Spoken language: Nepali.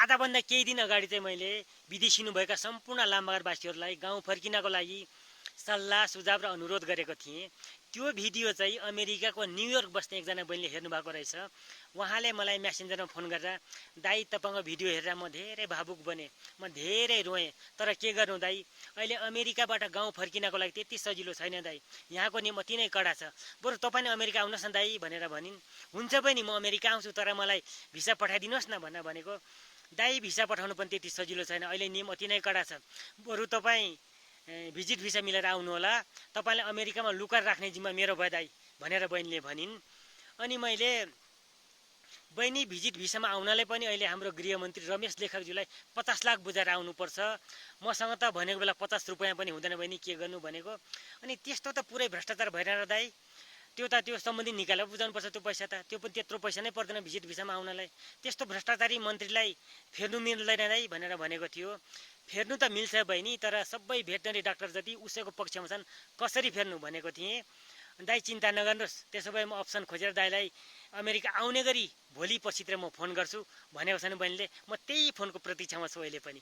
आधाभन्दा केही दिन अगाडि चाहिँ मैले विदेशी हुनुभएका सम्पूर्ण लामबगरवासीहरूलाई गाउँ फर्किनको लागि सल्लाह सुझाव र अनुरोध गरेको थिएँ। त्यो भिडियो चाहिँ अमेरिकाको न्युयोर्क बस्ने एकजना बहिनीले हेर्नुभएको रहेछ। उहाँले मलाई मेसेन्जरमा फोन गरेर दाइ तपाईँको भिडियो हेरेर म धेरै भावुक बने, म धेरै रोएँ, तर के गर्नु दाइ, अहिले अमेरिकाबाट गाउँ फर्किनको लागि त्यति सजिलो छैन दाइ, यहाँको नियम अति नै कडा छ, बरु तपाईँ नै अमेरिका आउनुहोस् न दाइ भनेर भनिन्। हुन्छ बहिनी, म अमेरिका आउँछु, तर मलाई भिसा पठाइदिनुहोस् न भनेर भनेको। दाइ भिसा पठाउनु पनि त्यति सजिलो छैन, अहिले नियम अति नै कडा छ, बरु तपाईँ भिजिट भिसा मिलेर आउनु होला, तपाईँलाई अमेरिकामा लुकाएर राख्ने जिम्मा मेरो भयो दाइ भनेर बहिनीले भनिन्। अनि मैले बहिनी भिजिट भिसामा आउनलाई पनि अहिले हाम्रो गृहमन्त्री रमेश लेखकज्यूलाई 50 लाख बुझाएर आउनुपर्छ, मसँग त भनेको बेला 50 रुपियाँ पनि हुँदैन बहिनी, के गर्नु भनेको। अनि त्यस्तो त पुरै भ्रष्टाचार भइरहेर दाइ, त्यो सम्बन्धी निकालेर बुझाउनुपर्छ, त्यो पैसा त त्यो पनि त्यत्रो पैसा नै पर्दैन भिजिट भिसामा आउनलाई, त्यस्तो भ्रष्टाचारी मन्त्रीलाई फेर्नु मिल्दैन दाइ भनेर भनेको थियो। फेर्नु त मिल्छ बहिनी, तर सबै भेटनरी डाक्टर जति उसैको पक्षमा छन्, कसरी फेर्नु भनेको थिएँ। दाइ चिन्ता नगर्नुहोस्, त्यसो भए म अप्सन खोजेर दाइलाई अमेरिका आउने गरी भोलि पछितिर म फोन गर्छु भनेको छन् बहिनीले। म त्यही फोनको प्रतीक्षामा छु अहिले पनि।